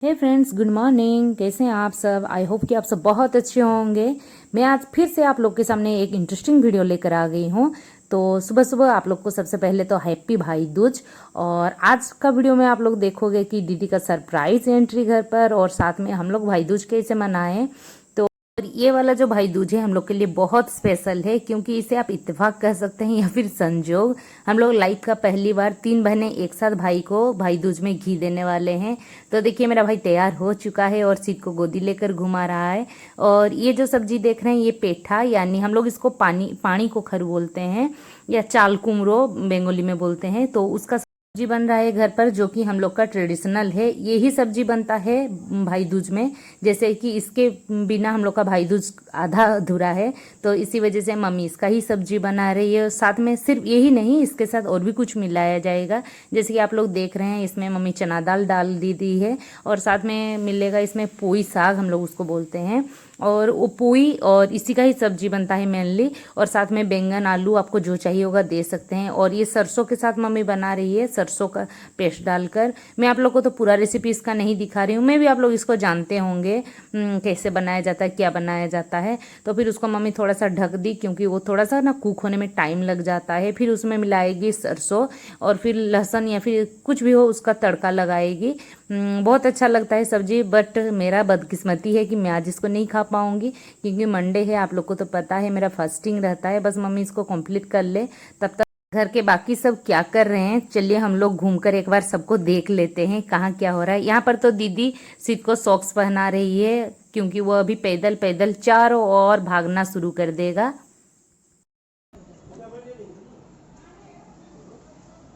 हे friends, good morning. कैसे हैं आप सब? आई होप कि आप सब बहुत अच्छे होंगे। मैं आज फिर से आप लोग के सामने एक इंटरेस्टिंग वीडियो लेकर आ गई हूँ। तो सुबह सुबह आप लोग को सबसे पहले तो हैप्पी भाई दूज। और आज का वीडियो में आप लोग देखोगे कि दीदी का सरप्राइज एंट्री घर पर, और साथ में हम लोग भाई दूज कैसे मनाएं। और ये वाला जो भाई दूज है हम लोग के लिए बहुत स्पेशल है, क्योंकि इसे आप इत्तेफाक कह सकते हैं या फिर संजोग। हम लोग लाइफ का पहली बार 3 बहनें एक साथ भाई को भाई दूज में घी देने वाले हैं। तो देखिए, मेरा भाई तैयार हो चुका है और सीट को गोदी लेकर घुमा रहा है। और ये जो सब्जी देख रहे हैं, ये पेठा, यानी हम लोग इसको पानी को खर बोलते हैं, या चाल कुमरो बंगाली में बोलते हैं। तो उसका सब्जी बन रहा है घर पर, जो कि हम लोग का ट्रेडिशनल है। यही सब्जी बनता है भाई दूज में। जैसे कि इसके बिना हम लोग का भाई दूज आधा अधूरा है। तो इसी वजह से मम्मी इसका ही सब्जी बना रही है। साथ में सिर्फ यही नहीं, इसके साथ और भी कुछ मिलाया जाएगा। जैसे कि आप लोग देख रहे हैं, इसमें मम्मी चना दाल डाल दी है, और साथ में मिलेगा इसमें पोई साग, हम लोग उसको बोलते हैं। और वो पोई और इसी का ही सब्जी बनता है मेनली। और साथ में बैंगन आलू आपको जो चाहिए होगा दे सकते हैं। और ये सरसों के साथ मम्मी बना रही है, सरसों का पेस्ट डालकर। मैं आप लोग को तो पूरा रेसिपी इसका नहीं दिखा रही हूँ, मैं भी आप लोग इसको जानते होंगे कैसे बनाया जाता है, क्या बनाया जाता है। तो फिर उसको मम्मी थोड़ा सा ढक दी, क्योंकि वो थोड़ा सा ना कुक होने में टाइम लग जाता है। फिर उसमें मिलाएगी सरसों, और फिर लहसुन या फिर कुछ भी हो उसका तड़का लगाएगी। बहुत अच्छा लगता है सब्जी। बट मेरा बदकिस्मती है कि मैं आज इसको नहीं खा पाऊंगी, क्योंकि मंडे है, आप लोग को तो पता है मेरा फास्टिंग रहता है। बस मम्मी इसको कंप्लीट कर ले, तब तक घर के बाकी सब क्या कर रहे हैं, चलिए हम लोग घूमकर एक बार सबको देख लेते हैं कहाँ क्या हो रहा है। यहाँ पर तो दीदी सिद को सॉक्स पहना रही है, क्योंकि वो अभी पैदल पैदल चारों ओर भागना शुरू कर देगा।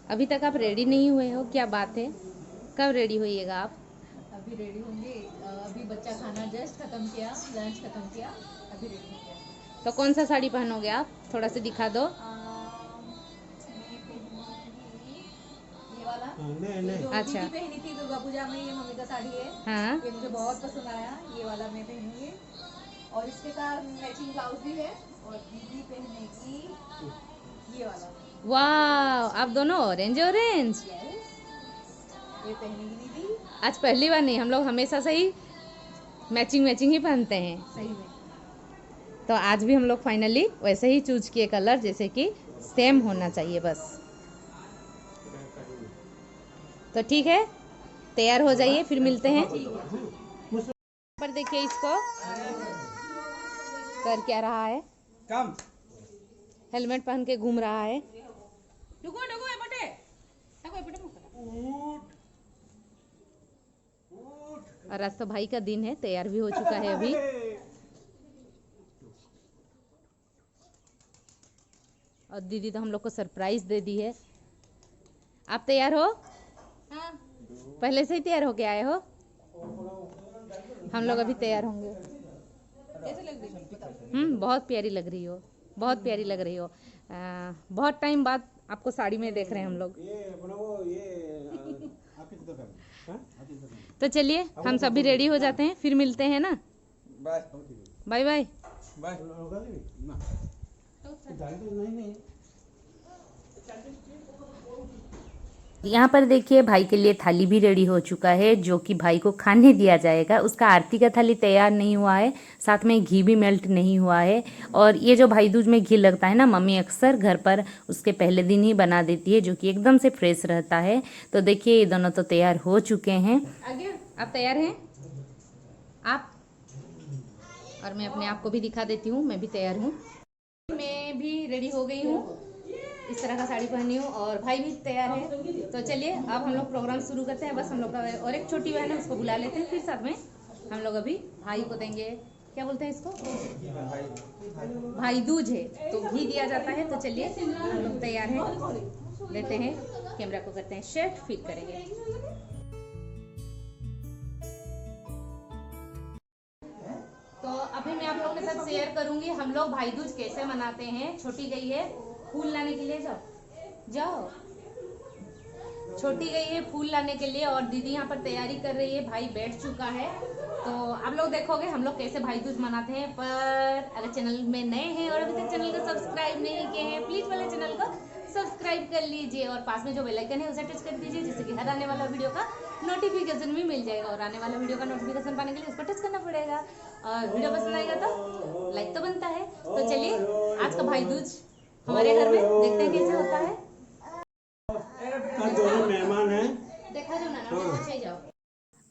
अभी तक आप रेडी नहीं हुए हो, क्या बात है? कब रेडी होइएगा आप? अभी रेडी होंगे। अभी बच्चा खाना जस्ट खत्म किया, लंच खत्म किया, अभी रेडी हो गया। तो कौन सा साड़ी पहनोगे आप? थोड़ा सा दिखा दो। मैं पहनूंगी ये वाला। नहीं ये नहीं, जो अच्छा। दीदी पहनी थी दुर्गा पूजा में, ये मम्मी का साड़ी है। हाँ। ये मुझे बहुत पसंद आया, ये वाला मैं पहनूंगी। और इसके साथ मैचिंग ब्लाउज भी है। और दीदी पहनेगी ये वाला। वाह, आप दोनों ऑरेंज ऑरेंज। यस, ये पहनेगी दीदी। आज पहली बार नहीं, हम लोग हमेशा से ही मैचिंग मैचिंग ही पहनते हैं। सही में। तो आज भी हम लोग फाइनली वैसे ही चूज किए कलर, जैसे कि सेम होना चाहिए बस। तो ठीक है, तैयार हो जाइए, फिर मिलते हैं। पर देखिए इसको कर क्या रहा है, कम हेलमेट पहन के घूम रहा है। डुगो डुगो एपटे एपटे उठ उठ। और आज तो भाई का दिन है, तैयार भी हो चुका है अभी। और दीदी तो हम लोग को सरप्राइज दे दी है। आप तैयार हो? हाँ। पहले से ही तैयार होके आए हो? हम लोग अभी तैयार होंगे। कैसे लग रही है? बहुत प्यारी लग रही हो, बहुत प्यारी लग रही हो। बहुत टाइम बाद आपको साड़ी में देख रहे हैं हम लोग। तो चलिए हम सभी रेडी हो जाते हैं, फिर मिलते हैं ना। Bye bye bye. बाय। यहाँ पर देखिए, भाई के लिए थाली भी रेडी हो चुका है, जो कि भाई को खाने दिया जाएगा। उसका आरती का थाली तैयार नहीं हुआ है, साथ में घी भी मेल्ट नहीं हुआ है। और ये जो भाई दूज में घी लगता है ना, मम्मी अक्सर घर पर उसके पहले दिन ही बना देती है, जो कि एकदम से फ्रेश रहता है। तो देखिए, ये दोनों तो तैयार हो चुके हैं। आगे आप तैयार हैं? आप? और मैं अपने आप को भी दिखा देती हूँ, मैं भी तैयार हूँ। मैं भी रेडी हो गई हूँ, इस तरह का साड़ी पहनी हूँ, और भाई भी तैयार है। तो चलिए अब हम लोग प्रोग्राम शुरू करते हैं। बस हम लोग का और एक छोटी बहन है, उसको बुला लेते हैं, फिर साथ में हम लोग अभी भाई को देंगे, क्या बोलते हैं इसको, भाई दूज है तो घी दिया जाता है। तो चलिए हम लोग तैयार हैं, लेते हैं कैमरा को, करते हैं सेट, फिट करेंगे। तो अभी मैं आप लोगों के साथ शेयर करूंगी हम लोग भाई दूज कैसे मनाते हैं। छोटी गई है फूल लाने के लिए, जाओ जाओ। छोटी गई है फूल लाने के लिए, और दीदी यहाँ पर तैयारी कर रही है, भाई बैठ चुका है। तो आप लोग देखोगे हम लोग कैसे भाई दूज मनाते हैं। पर अगर चैनल में नए हैं और अभी तक चैनल को सब्सक्राइब नहीं किए हैं, प्लीज वाले चैनल को सब्सक्राइब कर लीजिए और पास में जो बेल आइकन है उसे टच कर दीजिए, जिससे कि हर आने वाला वीडियो का नोटिफिकेशन भी मिल जाएगा। और आने वाला वीडियो का नोटिफिकेशन पाने के लिए उसको टच करना पड़ेगा। और वीडियो पसंद आएगा तो लाइक तो बनता है। तो चलिए आज का भाई दूज हमारे घर में देखते हैं कैसे होता है। कल दोनों मेहमान हैं। देखा जो ना पहुंचे जाओ।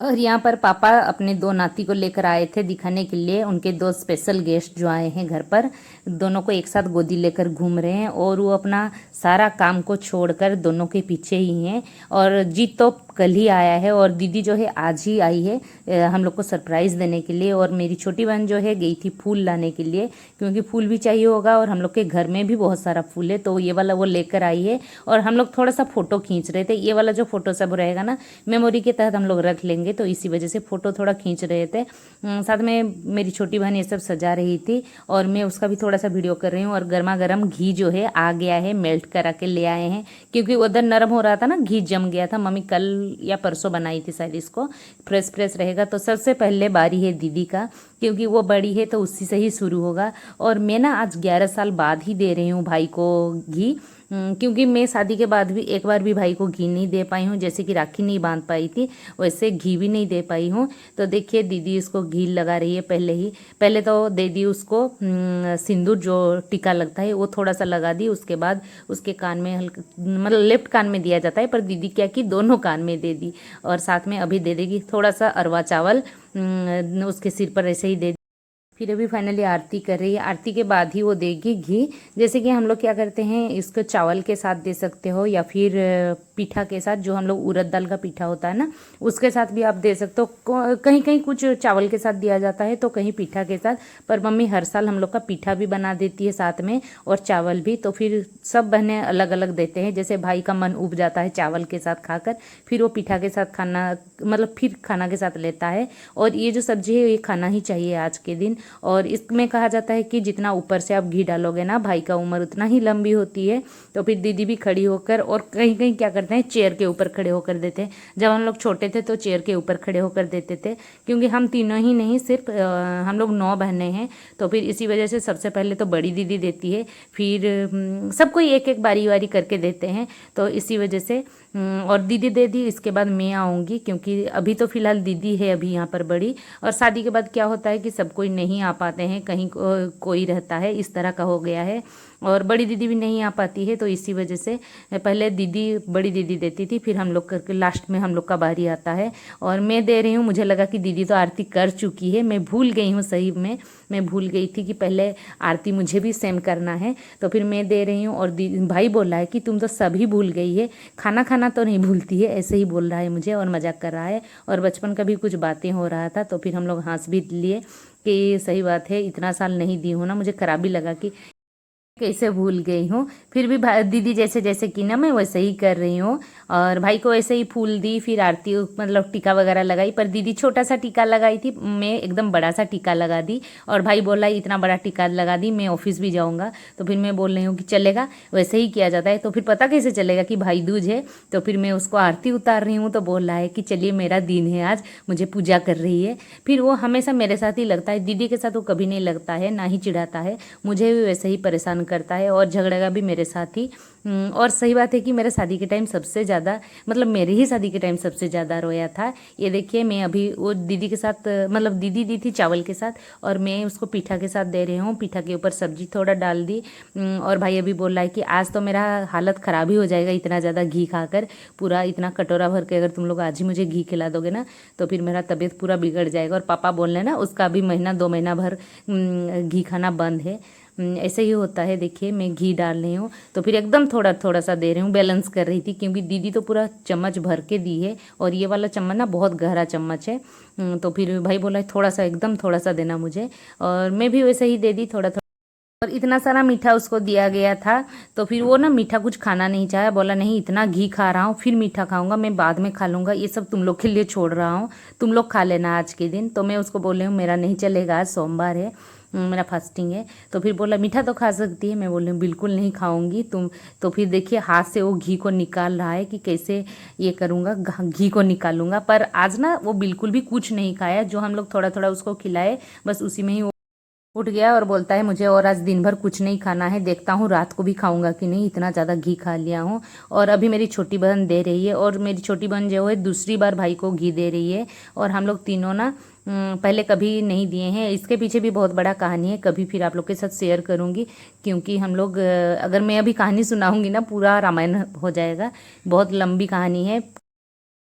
और यहाँ पर पापा अपने दो नाती को लेकर आए थे दिखाने के लिए। उनके दो स्पेशल गेस्ट जो आए हैं घर पर, दोनों को एक साथ गोदी लेकर घूम रहे हैं और वो अपना सारा काम को छोड़कर दोनों के पीछे ही हैं। और जीत तो कल ही आया है और दीदी जो है आज ही आई है हम लोग को सरप्राइज़ देने के लिए। और मेरी छोटी बहन जो है गई थी फूल लाने के लिए, क्योंकि फूल भी चाहिए होगा और हम लोग के घर में भी बहुत सारा फूल है, तो ये वाला वो लेकर आई है। और हम लोग थोड़ा सा फ़ोटो खींच रहे थे। ये वाला जो फ़ोटो सब रहेगा ना, मेमोरी के तहत हम लोग रख लेंगे, तो इसी वजह से फ़ोटो थोड़ा खींच रहे थे। साथ में मेरी छोटी बहन ये सब सजा रही थी और मैं उसका भी थोड़ा सा वीडियो कर रही हूँ। और गर्मा गर्म घी जो है आ गया है, मेल्ट करा के ले आए हैं, क्योंकि उधर नरम हो रहा था ना, घी जम गया था। मम्मी कल या परसों बनाई थी शायद, इसको फ्रेश फ्रेश रहेगा। तो सबसे पहले बारी है दीदी का, क्योंकि वो बड़ी है तो उसी से ही शुरू होगा। और मैं ना आज 11 साल बाद ही दे रही हूँ भाई को घी, क्योंकि मैं शादी के बाद भी एक बार भी भाई को घी नहीं दे पाई हूँ। जैसे कि राखी नहीं बांध पाई थी, वैसे घी भी नहीं दे पाई हूँ। तो देखिए दीदी इसको घी लगा रही है। पहले तो दे दी उसको सिंदूर, जो टीका लगता है वो थोड़ा सा लगा दी। उसके बाद उसके कान में हल्का, मतलब लेफ्ट कान में दिया जाता है, पर दीदी क्या कि दोनों कान में दे दी। और साथ में अभी दे देगी थोड़ा सा अरवा चावल उसके सिर पर ऐसे ही दे। फिर अभी फाइनली आरती कर रही है। आरती के बाद ही वो देगी घी। जैसे कि हम लोग क्या करते हैं, इसको चावल के साथ दे सकते हो या फिर पीठा के साथ, जो हम लोग उड़द दाल का पीठा होता है ना, उसके साथ भी आप दे सकते हो। कहीं कहीं कुछ चावल के साथ दिया जाता है तो कहीं पीठा के साथ। पर मम्मी हर साल हम लोग का पीठा भी बना देती है साथ में, और चावल भी। तो फिर सब बहनें अलग अलग देते हैं। जैसे भाई का मन उब जाता है चावल के साथ खाकर, फिर वो पीठा के साथ खाना, मतलब फिर खाना के साथ लेता है। और ये जो सब्जी है ये खाना ही चाहिए आज के दिन। और इसमें कहा जाता है कि जितना ऊपर से आप घी डालोगे ना, भाई का उम्र उतना ही लंबी होती है। तो फिर दीदी भी खड़ी होकर, और कहीं कहीं क्या करते हैं, चेयर के ऊपर खड़े होकर देते हैं। जब हम लोग छोटे थे तो चेयर के ऊपर खड़े होकर देते थे, क्योंकि हम तीनों ही नहीं, सिर्फ हम लोग 9 बहनें हैं। तो फिर इसी वजह से सबसे पहले तो बड़ी दीदी देती है, फिर सबको एक एक बारी बारी करके देते हैं। तो इसी वजह से और दीदी दे दी, इसके बाद मैं आऊँगी, क्योंकि अभी तो फिलहाल दीदी है अभी यहाँ पर बड़ी। और शादी के बाद क्या होता है कि सब कोई नहीं आ पाते हैं, कहीं कोई रहता है, इस तरह का हो गया है। और बड़ी दीदी भी नहीं आ पाती है, तो इसी वजह से पहले बड़ी दीदी देती थी, फिर हम लोग करके लास्ट में हम लोग का बारी आता है और मैं दे रही हूँ। मुझे लगा कि दीदी तो आरती कर चुकी है, मैं भूल गई हूँ, सही में मैं भूल गई थी कि पहले आरती मुझे भी सेम करना है। तो फिर मैं दे रही हूँ और भाई बोला है कि तुम तो सभी भूल गई है, खाना खाना तो नहीं भूलती है, ऐसे ही बोल रहा है मुझे और मजाक कर रहा है। और बचपन का भी कुछ बातें हो रहा था, तो फिर हम लोग हंस भी लिए कि सही बात है, इतना साल नहीं दी हूँ ना, मुझे खराब भी लगा कि कैसे भूल गई हूँ। फिर भी दीदी जैसे जैसे की ना, मैं वैसे ही कर रही हूँ। और भाई को ऐसे ही फूल दी, फिर आरती मतलब टीका वगैरह लगाई। पर दीदी छोटा सा टीका लगाई थी, मैं एकदम बड़ा सा टीका लगा दी। और भाई बोला इतना बड़ा टीका लगा दी, मैं ऑफिस भी जाऊँगा। तो फिर मैं बोल रही हूँ कि चलेगा, वैसे ही किया जाता है। तो फिर पता कैसे चलेगा कि भाई दूज है। तो फिर मैं उसको आरती उतार रही हूँ, तो बोल रहा है कि चलिए मेरा दिन है आज, मुझे पूजा कर रही है। फिर वो हमेशा मेरे साथ ही लगता है, दीदी के साथ वो कभी नहीं लगता है, ना ही चिढ़ाता है, मुझे भी वैसे ही परेशान करता है और झगड़ेगा भी मेरे साथ ही। और सही बात है कि मेरे शादी के टाइम सबसे ज़्यादा, मतलब मेरे ही शादी के टाइम सबसे ज़्यादा रोया था। ये देखिए मैं अभी वो दीदी के साथ, मतलब दीदी दी थी चावल के साथ और मैं उसको पीठा के साथ दे रही हूँ। पीठा के ऊपर सब्जी थोड़ा डाल दी। और भाई अभी बोल रहा है कि आज तो मेरा हालत ख़राब ही हो जाएगा, इतना ज़्यादा घी खाकर, पूरा इतना कटोरा भर के अगर तुम लोग आज ही मुझे घी खिला दोगे ना, तो फिर मेरा तबीयत पूरा बिगड़ जाएगा। और पापा बोल रहे हैं ना, उसका अभी महीना 2 महीना भर घी खाना बंद है। ऐसे ही होता है। देखिए मैं घी डाल रही हूँ, तो फिर एकदम थोड़ा थोड़ा सा दे रही हूँ, बैलेंस कर रही थी, क्योंकि दीदी तो पूरा चम्मच भर के दी है और ये वाला चम्मच ना बहुत गहरा चम्मच है। तो फिर भाई बोला थोड़ा सा, एकदम थोड़ा सा देना मुझे, और मैं भी वैसे ही दे दी थोड़ा थोड़ा। और इतना सारा मीठा उसको दिया गया था, तो फिर वो ना मीठा कुछ खाना नहीं चाहा, बोला नहीं इतना घी खा रहा हूँ, फिर मीठा खाऊंगा, मैं बाद में खा लूँगा, ये सब तुम लोग के लिए छोड़ रहा हूँ, तुम लोग खा लेना आज के दिन। तो मैं उसको बोल रही हूँ मेरा नहीं चलेगा, आज सोमवार है, मेरा फास्टिंग है। तो फिर बोला मीठा तो खा सकती है, मैं बोल रही हूँ बिल्कुल नहीं खाऊंगी तुम। तो फिर देखिए हाथ से वो घी को निकाल रहा है कि कैसे ये करूँगा, घी को निकालूंगा। पर आज ना वो बिल्कुल भी कुछ नहीं खाया, जो हम लोग थोड़ा थोड़ा उसको खिलाए, बस उसी में ही उठ गया और बोलता है मुझे और आज दिन भर कुछ नहीं खाना है, देखता हूँ रात को भी खाऊंगा कि नहीं, इतना ज़्यादा घी खा लिया हूँ। और अभी मेरी छोटी बहन दे रही है, और मेरी छोटी बहन जो है दूसरी बार भाई को घी दे रही है। और हम लोग तीनों ना पहले कभी नहीं दिए हैं। इसके पीछे भी बहुत बड़ा कहानी है, कभी फिर आप लोग के साथ शेयर करूँगी। क्योंकि हम लोग अगर मैं अभी कहानी सुनाऊँगी ना पूरा रामायण हो जाएगा, बहुत लंबी कहानी है।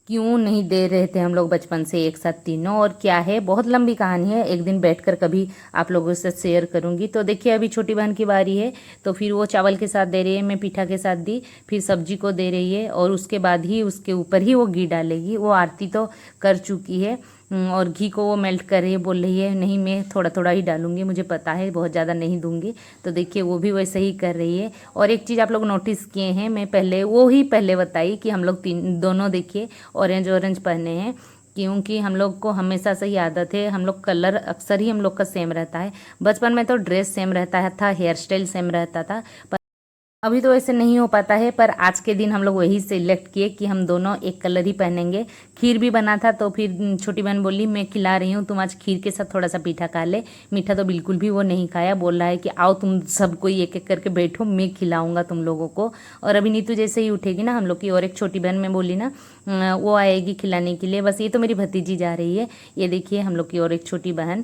क्यों नहीं दे रहे थे हम लोग बचपन से एक साथ तीनों, और क्या है, बहुत लंबी कहानी है, एक दिन बैठकर कभी आप लोगों से शेयर करूंगी। तो देखिए अभी छोटी बहन की बारी है, तो फिर वो चावल के साथ दे रही है, मैं पीठा के साथ दी, फिर सब्जी को दे रही है, और उसके बाद ही उसके ऊपर ही वो घी डालेगी। वो आरती तो कर चुकी है, और घी को वो मेल्ट कर रही है, बोल रही है नहीं मैं थोड़ा थोड़ा ही डालूंगी, मुझे पता है बहुत ज़्यादा नहीं दूंगी। तो देखिए वो भी वैसे ही कर रही है। और एक चीज़ आप लोग नोटिस किए हैं, मैं पहले वो ही पहले बताई कि हम लोग दोनों देखिए ऑरेंज ऑरेंज पहने हैं, क्योंकि हम लोग को हमेशा से ही आदत है, हम लोग कलर अक्सर ही हम लोग का सेम रहता है। बचपन में तो ड्रेस सेम रहता था, हेयर स्टाइल सेम रहता था, अभी तो ऐसे नहीं हो पाता है। पर आज के दिन हम लोग वही सिलेक्ट किए कि हम दोनों एक कलर ही पहनेंगे। खीर भी बना था, तो फिर छोटी बहन बोली मैं खिला रही हूँ, तुम आज खीर के साथ थोड़ा सा मीठा खा ले। मीठा तो बिल्कुल भी वो नहीं खाया, बोल रहा है कि आओ तुम सब कोई एक एक करके बैठो, मैं खिलाऊंगा तुम लोगों को। और अभी नीतू जैसे ही उठेगी ना हम लोग की, और एक छोटी बहन में बोली ना वो आएगी खिलाने के लिए। बस ये तो मेरी भतीजी जा रही है, ये देखिए हम लोग की और एक छोटी बहन।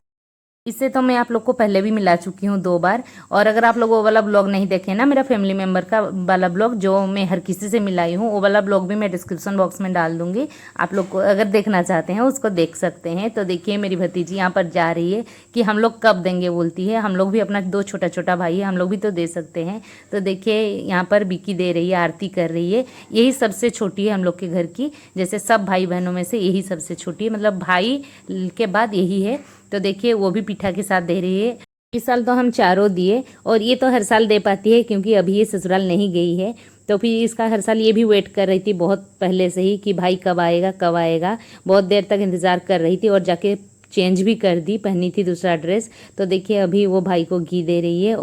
इससे तो मैं आप लोग को पहले भी मिला चुकी हूँ 2 बार। और अगर आप लोग वो वाला ब्लॉग नहीं देखे ना, मेरा फैमिली मेम्बर का वाला ब्लॉग जो मैं हर किसी से मिलाई हूँ, वो वाला ब्लॉग भी मैं डिस्क्रिप्शन बॉक्स में डाल दूंगी, आप लोग को अगर देखना चाहते हैं उसको देख सकते हैं। तो देखिए मेरी भतीजी यहाँ पर जा रही है कि हम लोग कब देंगे बोलती है, हम लोग भी अपना 2 छोटा छोटा भाई है, हम लोग भी तो दे सकते हैं। तो देखिए यहाँ पर बिकी दे रही है, आरती कर रही है। यही सबसे छोटी है हम लोग के घर की, जैसे सब भाई बहनों में से यही सबसे छोटी है, मतलब भाई के बाद यही है। तो देखिए वो भी पीठा के साथ दे रही है। इस साल तो हम चारों दिए, और ये तो हर साल दे पाती है क्योंकि अभी ये ससुराल नहीं गई है। तो फिर इसका हर साल ये भी वेट कर रही थी बहुत पहले से ही कि भाई कब आएगा कब आएगा, बहुत देर तक इंतज़ार कर रही थी, और जाके चेंज भी कर दी, पहनी थी दूसरा ड्रेस। तो देखिए अभी वो भाई को घी दे रही है।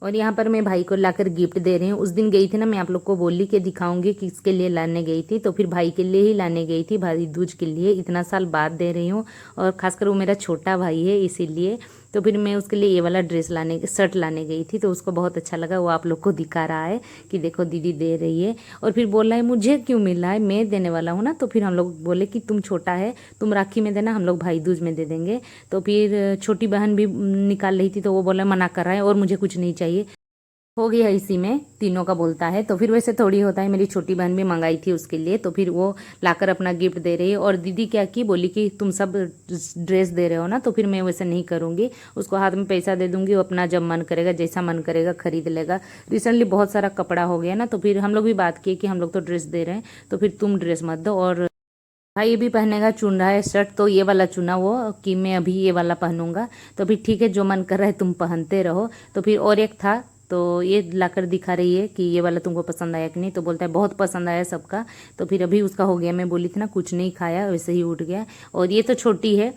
और यहाँ पर मैं भाई को लाकर गिफ्ट दे रही हूँ। उस दिन गई थी ना, मैं आप लोग को बोली कि दिखाऊंगी किसके लिए लाने गई थी, तो फिर भाई के लिए ही लाने गई थी, भाई दूज के लिए। इतना साल बाद दे रही हूँ, और खासकर वो मेरा छोटा भाई है इसीलिए। तो फिर मैं उसके लिए ये वाला शर्ट लाने गई थी, तो उसको बहुत अच्छा लगा, वो आप लोग को दिखा रहा है कि देखो दीदी दे रही है। और फिर बोल रहा है मुझे क्यों मिला है, मैं देने वाला हूँ ना। तो फिर हम लोग बोले कि तुम छोटा है, तुम राखी में देना, हम लोग भाई दूज में दे देंगे। तो फिर छोटी बहन भी निकाल रही थी, तो वो बोला मना कर रहा है और मुझे कुछ नहीं चाहिए, हो गया इसी में तीनों का बोलता है। तो फिर वैसे थोड़ी होता है, मेरी छोटी बहन भी मंगाई थी उसके लिए, तो फिर वो लाकर अपना गिफ्ट दे रही है। और दीदी क्या की, बोली कि तुम सब ड्रेस दे रहे हो ना, तो फिर मैं वैसे नहीं करूँगी, उसको हाथ में पैसा दे दूंगी, वो अपना जब मन करेगा जैसा मन करेगा खरीद लेगा। रिसेंटली बहुत सारा कपड़ा हो गया ना, तो फिर हम लोग भी बात किए कि हम लोग तो ड्रेस दे रहे हैं, तो फिर तुम ड्रेस मत दो। और भाई ये भी पहनेगा, चुन रहा है शर्ट, तो ये वाला चुना वो कि मैं अभी ये वाला पहनूंगा। तो फिर ठीक है जो मन कर रहा है तुम पहनते रहो। तो फिर और एक था, तो ये लाकर दिखा रही है कि ये वाला तुमको पसंद आया कि नहीं, तो बोलता है बहुत पसंद आया सबका। तो फिर अभी उसका हो गया, मैं बोली थी ना कुछ नहीं खाया, वैसे ही उठ गया। और ये तो छोटी है,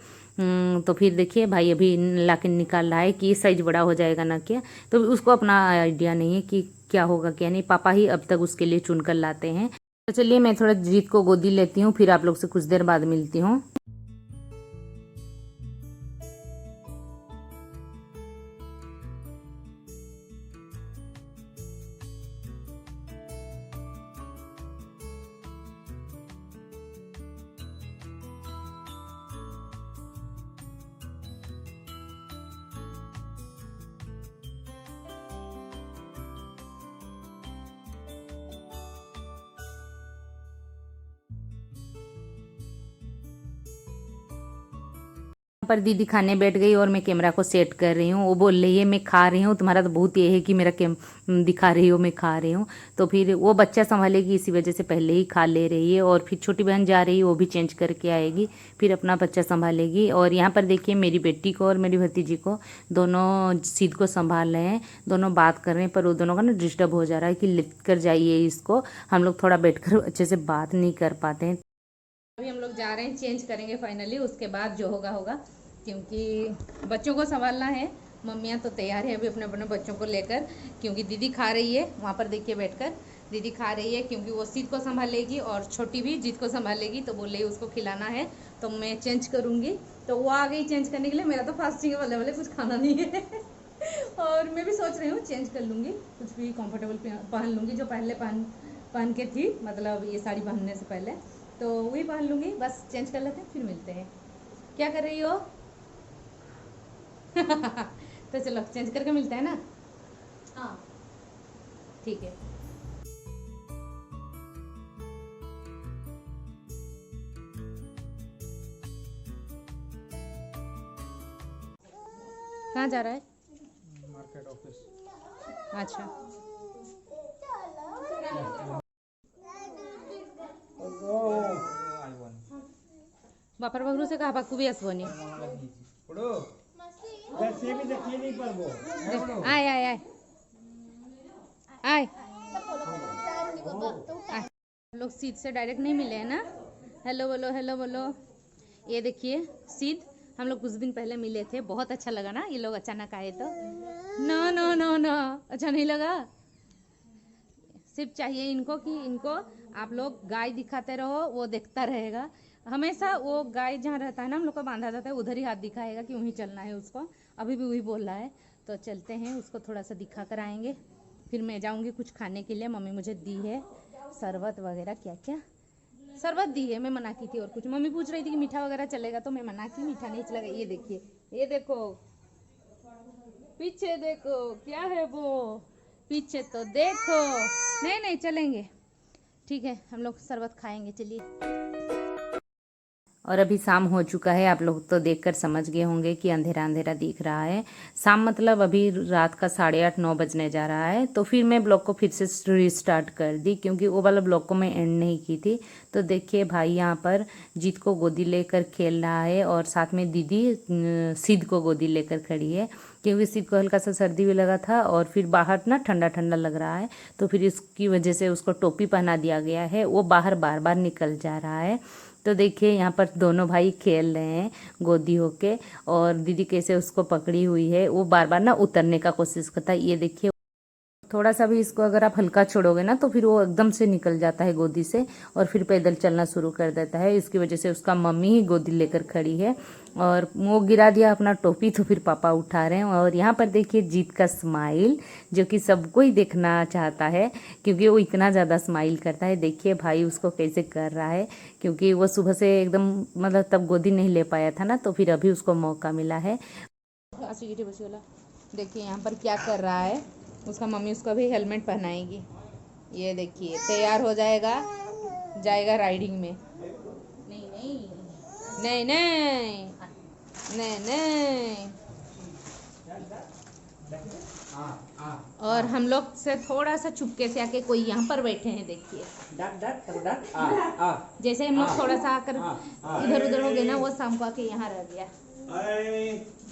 तो फिर देखिए भाई अभी लाके निकाल रहा है कि ये साइज बड़ा हो जाएगा ना क्या। तो उसको अपना आइडिया नहीं है कि क्या होगा क्या नहीं, पापा ही अब तक उसके लिए चुन कर लाते हैं। तो चलिए मैं थोड़ा जीत को गोदी लेती हूँ, फिर आप लोग से कुछ देर बाद मिलती हूँ। पर दीदी खाने बैठ गई और मैं कैमरा को सेट कर रही हूँ। वो बोल रही है मैं खा रही हूँ, तुम्हारा तो बहुत ये है कि मेरा दिखा रही हो मैं खा रही हूँ। तो फिर वो बच्चा संभालेगी, इसी वजह से पहले ही खा ले रही है। और फिर छोटी बहन जा रही है, वो भी चेंज करके आएगी, फिर अपना बच्चा संभालेगी। और यहाँ पर देखिए मेरी बेटी को और मेरी भतीजी को दोनों सिद्ध को संभाल रहे हैं, दोनों बात कर रहे हैं। पर वो दोनों का ना डिस्टर्ब हो जा रहा है कि लेकर जाइए इसको, हम लोग थोड़ा बैठकर अच्छे से बात नहीं कर पाते हैं। अभी हम लोग जा रहे हैं, चेंज करेंगे फाइनली, उसके बाद जो होगा होगा, क्योंकि बच्चों को संभालना है। मम्मियाँ तो तैयार है अभी अपने अपने बच्चों को लेकर, क्योंकि दीदी खा रही है वहाँ पर, देखिए बैठकर दीदी खा रही है, क्योंकि वो सिद्ध को संभालेगी और छोटी भी जिद को संभालेगी। तो बोल रही है उसको खिलाना है, तो मैं चेंज करूँगी। तो वो आ गई चेंज करने के लिए, मेरा तो फास्टिंग है, वाले कुछ खाना नहीं है और मैं भी सोच रही हूँ चेंज कर लूँगी, कुछ भी कंफर्टेबल पहन लूँगी, जो पहले पहन के थी, मतलब ये साड़ी पहनने से पहले, तो वही पहन लूँगी। बस चेंज कर लेते हैं, फिर मिलते हैं। क्या कर रही हो तो चलो चेंज करके मिलते हैं ना। हाँ ठीक है। कहाँ जा रहा है? Market office. अच्छा बापर बगरू से कहा बाकू भी असबोनी वैसे भी देखिए नहीं पर वो आय आय आय आय लोग सीध से डायरेक्ट नहीं मिले हैं ना। हेलो बोलो, हेलो बोलो। ये देखिए सीध, हम लोग कुछ दिन पहले मिले थे, बहुत अच्छा लगा ना। ये लोग अचानक आए तो नो नो नो नो, अच्छा नहीं लगा। सिर्फ चाहिए इनको कि इनको आप लोग गाय दिखाते रहो, वो देखता रहेगा हमेशा। वो गाय जहाँ रहता है ना, हम लोग को बांधा जाता है, उधर ही हाथ दिखाएगा कि वहीं चलना है उसको। अभी भी वही बोल रहा है, तो चलते हैं, उसको थोड़ा सा दिखा कर आएंगे। फिर मैं जाऊंगी कुछ खाने के लिए, मम्मी मुझे दी है शरबत वगैरह, क्या क्या शरबत दी है, मैं मना की थी। और कुछ मम्मी पूछ रही थी कि मीठा वगैरह चलेगा, तो मैं मना की, मीठा नहीं चलेगा। ये देखिए, ये देखो पीछे देखो, क्या है वो पीछे, तो देखो। नहीं नहीं चलेंगे, ठीक है, हम लोग शरबत खाएंगे, चलिए। और अभी शाम हो चुका है, आप लोग तो देखकर समझ गए होंगे कि अंधेरा अंधेरा दिख रहा है। शाम मतलब अभी रात का 8:30-9 बजने जा रहा है। तो फिर मैं ब्लॉग को फिर से रिस्टार्ट कर दी, क्योंकि वो वाला ब्लॉग को मैं एंड नहीं की थी। तो देखिए भाई यहाँ पर जीत को गोदी लेकर खेल रहा है, और साथ में दीदी सिद्ध को गोदी लेकर खड़ी है, क्योंकि सिद्ध को हल्का सा सर्दी भी लगा था और फिर बाहर ना ठंडा ठंडा लग रहा है। तो फिर इसकी वजह से उसको टोपी पहना दिया गया है, वो बाहर बार बार निकल जा रहा है। तो देखिए यहाँ पर दोनों भाई खेल रहे हैं गोदी होके, और दीदी कैसे उसको पकड़ी हुई है, वो बार बार ना उतरने का कोशिश करता है। ये देखिए थोड़ा सा भी इसको अगर आप हल्का छोड़ोगे ना, तो फिर वो एकदम से निकल जाता है गोदी से, और फिर पैदल चलना शुरू कर देता है। इसकी वजह से उसका मम्मी ही गोदी लेकर खड़ी है, और वो गिरा दिया अपना टोपी, तो फिर पापा उठा रहे हैं। और यहाँ पर देखिए जीत का स्माइल, जो कि सबको ही देखना चाहता है, क्योंकि वो इतना ज़्यादा स्माइल करता है। देखिए भाई उसको कैसे कर रहा है, क्योंकि वो सुबह से एकदम मतलब तब गोदी नहीं ले पाया था ना, तो फिर अभी उसको मौका मिला है। देखिए यहाँ पर क्या कर रहा है उसका मम्मी, उसको भी हेलमेट पहनाएगी। ये देखिए तैयार हो जाएगा, जाएगा राइडिंग में। नहीं नहीं नहीं नहीं नहीं नहीं। और हम लोग से थोड़ा सा चुपके से आके कोई यहाँ पर बैठे हैं, देखिए। जैसे हम लोग थोड़ा सा आकर इधर उधर हो गए ना, वो शाम को आके यहाँ रह गया।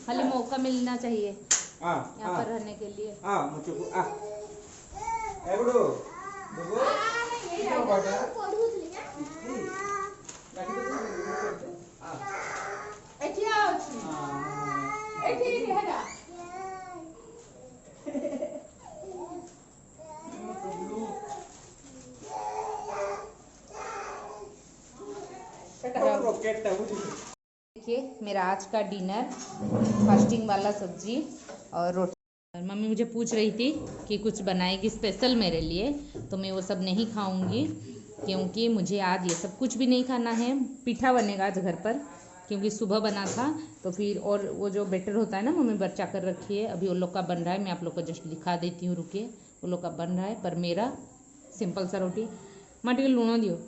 खाली मौका मिलना चाहिए यहाँ पर रहने के लिए। देखिए मेरा आज का डिनर, फास्टिंग वाला सब्जी और रोटी। मम्मी मुझे पूछ रही थी कि कुछ बनाएगी स्पेशल मेरे लिए, तो मैं वो सब नहीं खाऊंगी, क्योंकि मुझे आज ये सब कुछ भी नहीं खाना है। पीठा बनेगा आज घर पर, क्योंकि सुबह बना था। तो फिर और वो जो बैटर होता है ना, मम्मी बचा कर रखी है, अभी उन लोग का बन रहा है। मैं आप लोग को जस्ट दिखा देती हूँ, रुकिए। उन लोग का बन रहा है, पर मेरा सिंपल सा रोटी। माटी लूण दियो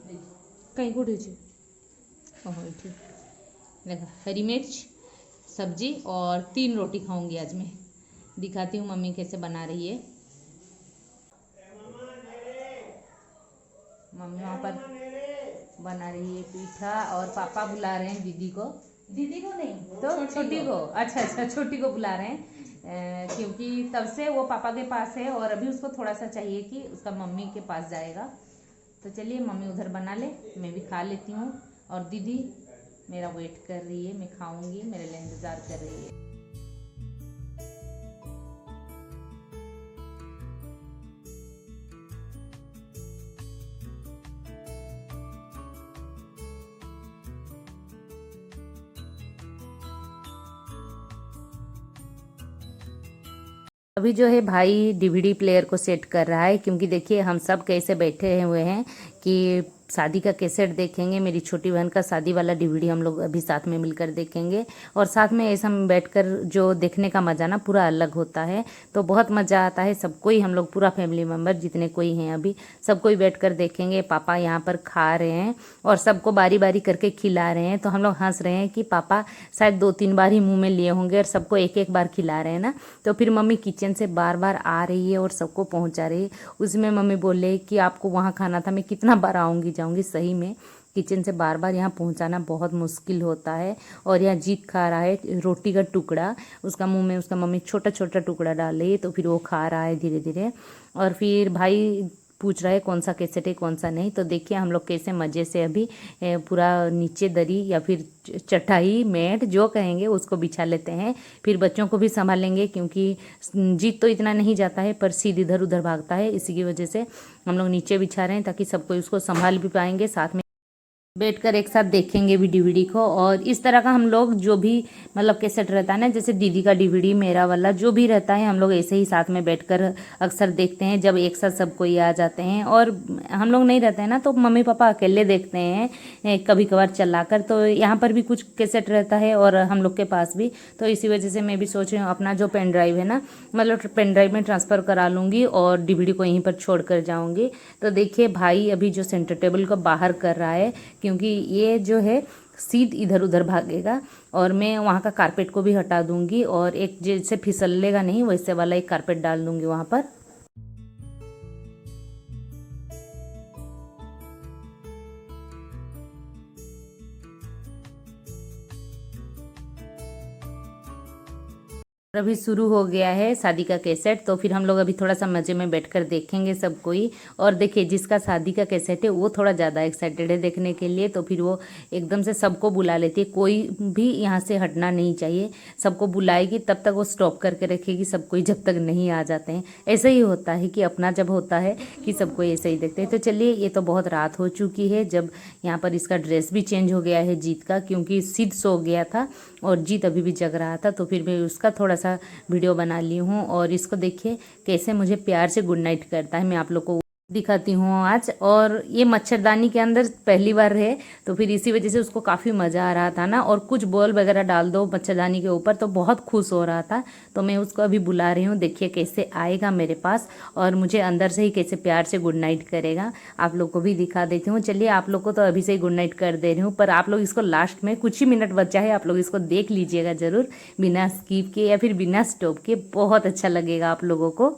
कहीं को ठीक। देखो हरी मिर्च, सब्जी और 3 रोटी खाऊंगी आज मैं। दिखाती हूँ मम्मी कैसे बना रही है। मम्मी वहाँ पर बना रही है पीठा और पापा बुला रहे हैं दीदी को नहीं तो छोटी को। अच्छा छोटी को बुला रहे हैं क्योंकि तब से वो पापा के पास है और अभी उसको थोड़ा सा चाहिए कि उसका मम्मी के पास जाएगा। तो चलिए मम्मी उधर बना ले, मैं भी खा लेती हूँ और दीदी मेरा वेट कर रही है, मैं खाऊंगी, मेरे लिए इंतज़ार कर रही है। अभी जो है भाई डीवीडी प्लेयर को सेट कर रहा है क्योंकि देखिए हम सब कैसे बैठे हुए हैं कि शादी का कैसेट देखेंगे। मेरी छोटी बहन का शादी वाला डीवीडी हम लोग अभी साथ में मिलकर देखेंगे और साथ में ऐसा बैठकर जो देखने का मज़ा ना पूरा अलग होता है। तो बहुत मज़ा आता है। सबको ही हम लोग पूरा फैमिली मेम्बर जितने कोई हैं अभी सबको ही बैठकर देखेंगे। पापा यहाँ पर खा रहे हैं और सबको बारी बारी करके खिला रहे हैं। तो हम लोग हंस रहे हैं कि पापा शायद 2-3 बार ही मुँह में लिए होंगे और सबको एक बार खिला रहे हैं ना। तो फिर मम्मी किचन से बार बार आ रही है और सबको पहुँचा रही है। उसमें मम्मी बोले कि आपको वहाँ खाना था, मैं कितना बार आऊँगी जाऊँगी। सही में किचन से बार बार यहाँ पहुँचाना बहुत मुश्किल होता है। और यहाँ जीत खा रहा है रोटी का टुकड़ा, उसका मुंह में उसका मम्मी छोटा छोटा टुकड़ा डाल रही है तो फिर वो खा रहा है धीरे धीरे। और फिर भाई पूछ रहा है कौन सा कैसेट है कौन सा नहीं। तो देखिए हम लोग कैसे मज़े से अभी पूरा नीचे दरी या फिर चटाई मैट जो कहेंगे उसको बिछा लेते हैं। फिर बच्चों को भी संभालेंगे क्योंकि जीत तो इतना नहीं जाता है पर सीध इधर उधर भागता है। इसी की वजह से हम लोग नीचे बिछा रहे हैं ताकि सब कोई उसको संभाल भी पाएंगे, साथ में बैठकर एक साथ देखेंगे भी डीवीडी को। और इस तरह का हम लोग जो भी मतलब कैसेट रहता है ना, जैसे दीदी का डीवीडी मेरा वाला जो भी रहता है हम लोग ऐसे ही साथ में बैठकर अक्सर देखते हैं जब एक साथ सब कोई आ जाते हैं। और हम लोग नहीं रहते हैं ना तो मम्मी पापा अकेले देखते हैं कभी कभार चलाकर। तो यहाँ पर भी कुछ कैसेट रहता है और हम लोग के पास भी। तो इसी वजह से मैं भी सोच रही हूँ अपना जो पेन ड्राइव है ना मतलब पेन ड्राइव में ट्रांसफ़र करा लूँगी और डीवीडी को यहीं पर छोड़ कर जाऊँगी। तो देखिए भाई अभी जो सेंटर टेबल को बाहर कर रहा है क्योंकि ये जो है सीध इधर उधर भागेगा। और मैं वहाँ का कारपेट को भी हटा दूंगी और एक जैसे फिसलेगा नहीं वैसे वाला एक कारपेट डाल दूंगी वहाँ पर। अभी शुरू हो गया है शादी का कैसेट। तो फिर हम लोग अभी थोड़ा सा मज़े में बैठकर देखेंगे सब कोई। और देखिए जिसका शादी का कैसेट है वो थोड़ा ज़्यादा एक्साइटेड है देखने के लिए। तो फिर वो एकदम से सबको बुला लेती है, कोई भी यहाँ से हटना नहीं चाहिए। सबको बुलाएगी तब तक वो स्टॉप करके रखेगी सब कोई जब तक नहीं आ जाते हैं। ऐसा ही होता है कि अपना जब होता है कि सब कोई ऐसे ही देखते हैं। तो चलिए ये तो बहुत रात हो चुकी है जब यहाँ पर इसका ड्रेस भी चेंज हो गया है जीत का, क्योंकि सिद्ध सो गया था और जीत अभी भी जग रहा था। तो फिर मैं उसका थोड़ा सा वीडियो बना ली हूँ। और इसको देखिए कैसे मुझे प्यार से गुड नाइट करता है, मैं आप लोग को दिखाती हूँ आज। और ये मच्छरदानी के अंदर पहली बार है तो फिर इसी वजह से उसको काफ़ी मज़ा आ रहा था ना। और कुछ बॉल वगैरह डाल दो मच्छरदानी के ऊपर तो बहुत खुश हो रहा था। तो मैं उसको अभी बुला रही हूँ, देखिए कैसे आएगा मेरे पास और मुझे अंदर से ही कैसे प्यार से गुड नाइट करेगा। आप लोग को भी दिखा देती हूँ। चलिए आप लोग को तो अभी से ही गुड नाइट कर दे रही हूँ पर आप लोग इसको लास्ट में कुछ ही मिनट बचा है, आप लोग इसको देख लीजिएगा ज़रूर बिना स्किप के या फिर बिना स्टॉप के। बहुत अच्छा लगेगा आप लोगों को।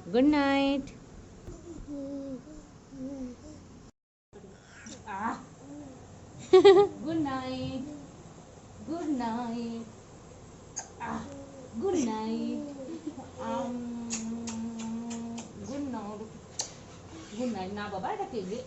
Good night. Good night, good night, good night, good night, good night ना बाबा डकेंगे।